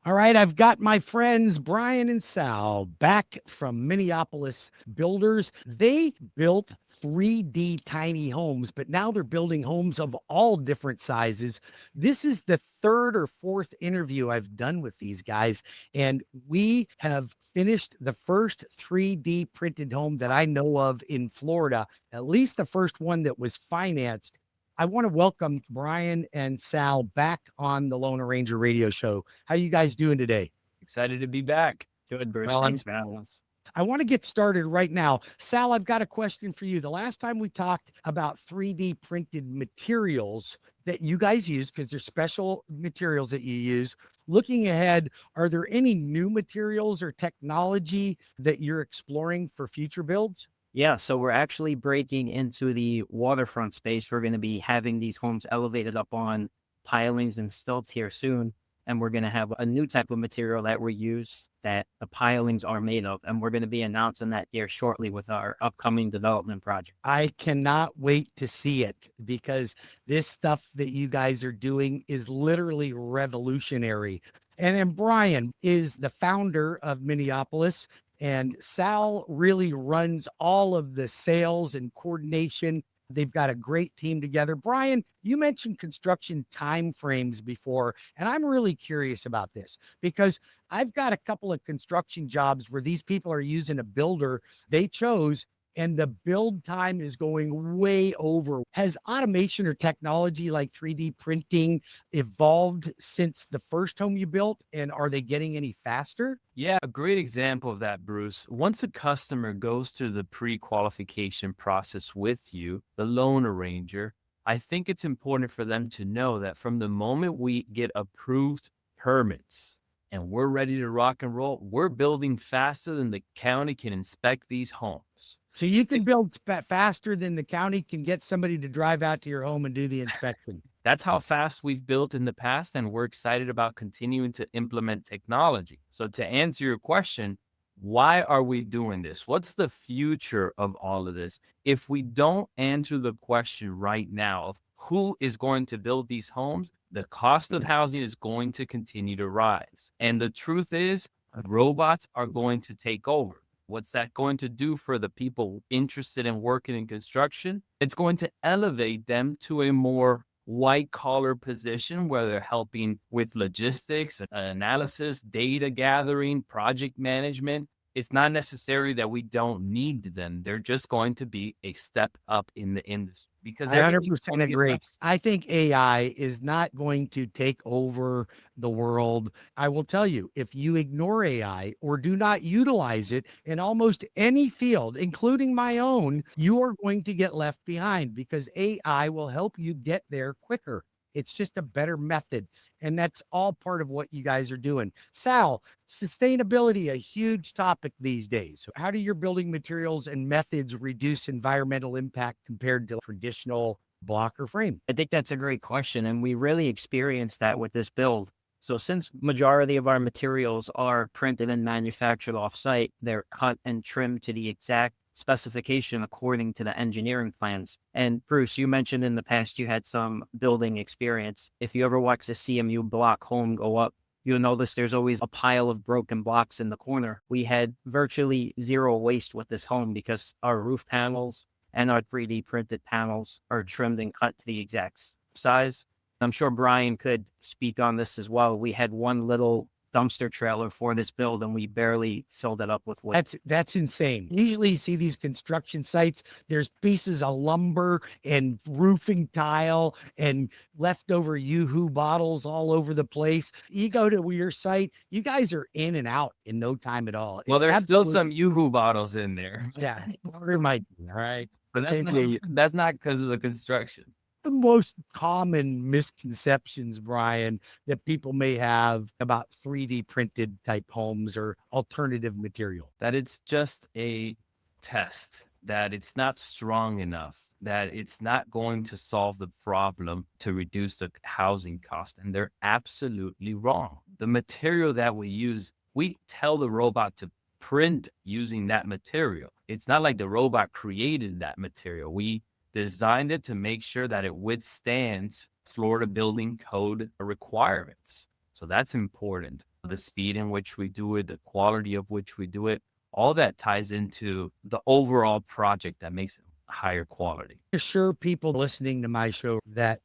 All right, I've got my friends Brian and Sal back from Miniopolis Builders. They built 3D tiny homes, but now they're building homes of all different sizes. This is the third or fourth interview I've done with these guys, and we have finished the first 3D printed home that I know of in Florida, at least the first one that was financed. I want to welcome Brian and Sal back on the Lone Ranger radio show. How you guys doing today? Excited to be back. Good, Bruce. Well, Thanks for having us. I want to get started right now. Sal, I've got a question for you. The last time we talked about 3D printed materials that you guys use, because there's special materials that you use. Looking ahead, are there any new materials or technology that you're exploring for future builds? Yeah, so we're actually breaking into the waterfront space. We're going to be having these homes elevated up on pilings and stilts here soon. And we're going to have a new type of material that we use that the pilings are made of. And we're going to be announcing that here shortly with our upcoming development project. I cannot wait to see it because this stuff that you guys are doing is literally revolutionary. And then Brian is the founder of Minneapolis, and Sal really runs all of the sales and coordination. They've got a great team together. Brian, you mentioned construction timeframes before, and I'm really curious about this because I've got a couple of construction jobs where these people are using a builder they chose, and the build time is going way over. Has automation or technology like 3D printing evolved since the first home you built? And are they getting any faster? Yeah, a great example of that, Bruce. Once a customer goes through the pre-qualification process with you, the loan arranger, I think it's important for them to know that from the moment we get approved permits and we're ready to rock and roll, we're building faster than the county can inspect these homes. So you can build faster than the county can get somebody to drive out to your home and do the inspection. That's how fast we've built in the past, and we're excited about continuing to implement technology. So to answer your question, why are we doing this? What's the future of all of this? If we don't answer the question right now of who is going to build these homes, the cost of housing is going to continue to rise. And the truth is, robots are going to take over. What's that going to do for the people interested in working in construction? It's going to elevate them to a more white collar position where they're helping with logistics, analysis, data gathering, project management. It's not necessary that we don't need them. They're just going to be a step up in the industry because I everything's 100% going to get agree. less. I think AI is not going to take over the world. I will tell you, if you ignore AI or do not utilize it in almost any field, including my own, you are going to get left behind because AI will help you get there quicker. It's just a better method. And that's all part of what you guys are doing. Sal, sustainability, a huge topic these days. How do your building materials and methods reduce environmental impact compared to traditional block or frame? I think that's a great question. And we really experienced that with this build. So since majority of our materials are printed and manufactured off-site, they're cut and trimmed to the exact specification according to the engineering plans. And Bruce, you mentioned in the past you had some building experience. If you ever watch a CMU block home go up, you'll notice there's always a pile of broken blocks in the corner. We had virtually zero waste with this home because our roof panels and our 3D printed panels are trimmed and cut to the exact size. I'm sure Brian could speak on this as well. We had one little dumpster trailer for this build and we barely filled it up with wood. That's insane. Usually you see these construction sites, there's pieces of lumber and roofing tile and leftover Yoo-hoo bottles all over the place. You go to your site, you guys are in and out in no time at all. Well, It's there's still absolutely, some Yoo-hoo bottles in there, yeah, order my, all right. but Same for you. that's not because of the construction. The most common misconceptions, Brian, that people may have about 3D printed type homes or alternative material? That it's just a test, that it's not strong enough, that it's not going to solve the problem to reduce the housing cost. And they're absolutely wrong. The material that we use, we tell the robot to print using that material. It's not like the robot created that material. We designed it to make sure that it withstands Florida building code requirements. So that's important. the speed in which we do it, the quality of which we do it, all that ties into the overall project that makes it higher quality. Assure people listening to my show that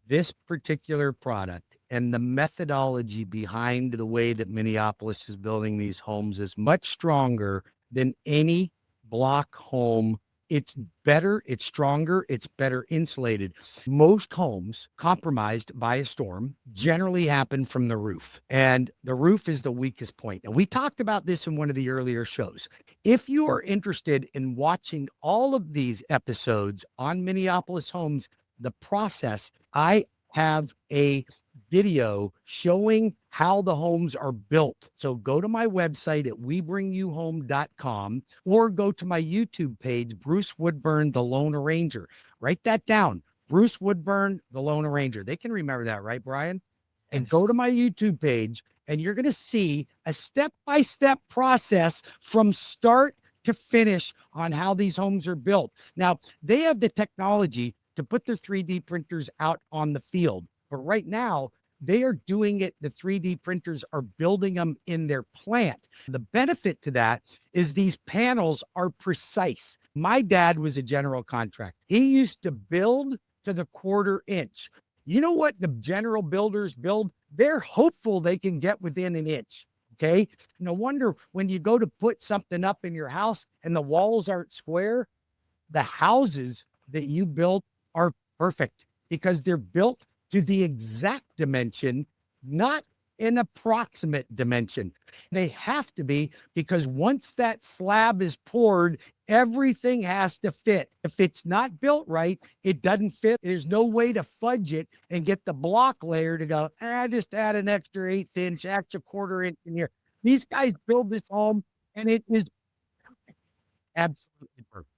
this particular product and the methodology behind the way that Miniopolis is building these homes is much stronger than any block home. It's better, it's stronger, it's better insulated. Most homes compromised by a storm generally happen from the roof, and the roof is the weakest point. And we talked about this in one of the earlier shows. If you are interested in watching all of these episodes on Miniopolis homes, the process, I have a video showing how the homes are built. So go to my website at webringyouhome.com or go to my YouTube page, Bruce Woodburn, the Lone Arranger. Write that down. Bruce Woodburn, the Lone Arranger. They can remember that, right, Brian? And go to my YouTube page and you're going to see a step-by-step process from start to finish on how these homes are built. Now, they have the technology to put their 3D printers out on the field. But right now, they are doing it. The 3D printers are building them in their plant. The benefit to that is these panels are precise. My dad was a general contractor. He used to build to the 1/4 inch. You know what the general builders build? They're hopeful they can get within an inch. Okay. No wonder when you go to put something up in your house and the walls aren't square, the houses that you built are perfect because they're built to the exact dimension, not an approximate dimension. They have to be, because once that slab is poured, everything has to fit. If it's not built right, it doesn't fit. There's no way to fudge it and get the block layer to go, just add an extra 1/8 inch, extra 1/4 inch in here. These guys build this home and it is perfect, absolutely perfect.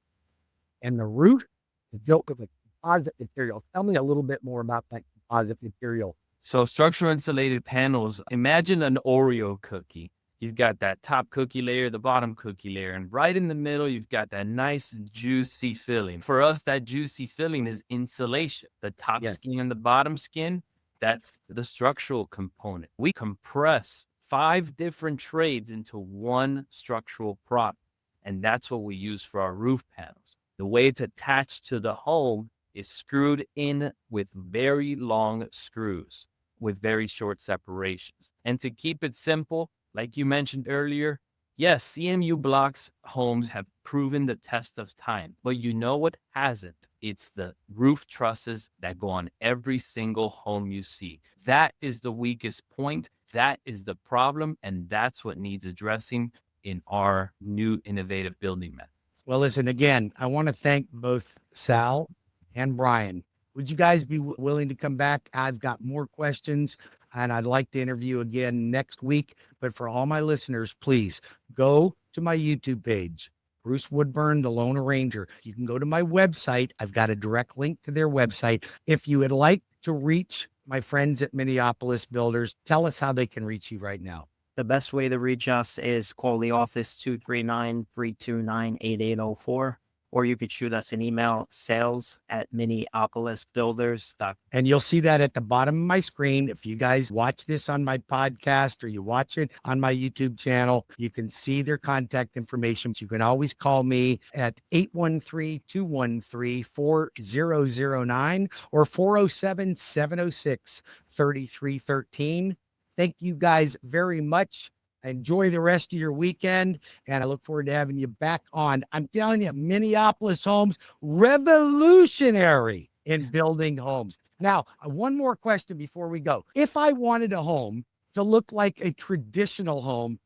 And the roof is built with a composite material. Tell me a little bit more about that composite material. So structural insulated panels, imagine an Oreo cookie. You've got that top cookie layer, the bottom cookie layer, and right in the middle, you've got that nice juicy filling. For us, that juicy filling is insulation. The top skin and the bottom skin, that's the structural component. We compress 5 different trades into one structural product, and that's what we use for our roof panels. The way it's attached to the home is screwed in with very long screws with very short separations. And to keep it simple, like you mentioned earlier, yes, CMU blocks homes have proven the test of time, but you know what hasn't? It's the roof trusses that go on every single home you see. That is the weakest point. That is the problem. And that's what needs addressing in our new innovative building methods. Well, listen, again, I want to thank both Sal and Brian. Would you guys be willing to come back? I've got more questions and I'd like to interview again next week. But for all my listeners, please go to my YouTube page, Bruce Woodburn, the Lone Arranger. You can go to my website. I've got a direct link to their website. If you would like to reach my friends at Miniopolis Builders, tell us how they can reach you right now. The best way to reach us is call the office 239-329-8804, or you could shoot us an email, sales@miniopolisbuilders.com. And you'll see that at the bottom of my screen. If you guys watch this on my podcast or you watch it on my YouTube channel, you can see their contact information. You can always call me at 813-213-4009 or 407-706-3313. Thank you guys very much. Enjoy the rest of your weekend, and I look forward to having you back on. I'm telling you, Miniopolis Homes, revolutionary in building homes. Now, one more question before we go. If I wanted a home to look like a traditional home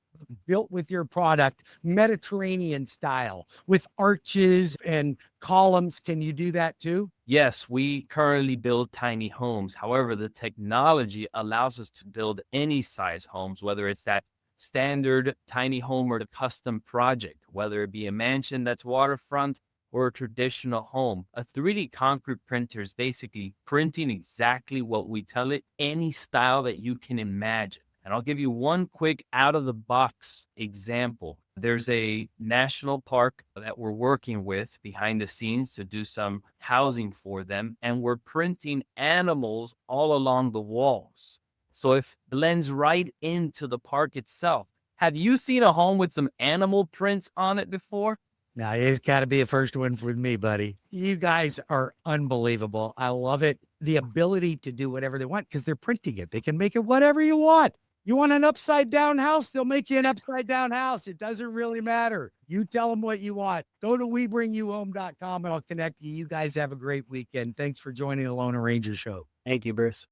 built with your product, Mediterranean style, with arches and columns, can you do that too? Yes, we currently build tiny homes. However, the technology allows us to build any size homes, whether it's that standard tiny home or the custom project, whether it be a mansion that's waterfront or a traditional home. A 3D concrete printer is basically printing exactly what we tell it, any style that you can imagine. And I'll give you one quick out of the box example. There's a national park that we're working with behind the scenes to do some housing for them, and we're printing animals all along the walls. So it blends right into the park itself. Have you seen a home with some animal prints on it before? Now, it's got to be a first one for me, buddy. You guys are unbelievable. I love it. The ability to do whatever they want because they're printing it. They can make it whatever you want. You want an upside down house? They'll make you an upside down house. It doesn't really matter. You tell them what you want. Go to webringyouhome.com and I'll connect you. You guys have a great weekend. Thanks for joining the Lone Ranger Show. Thank you, Bruce.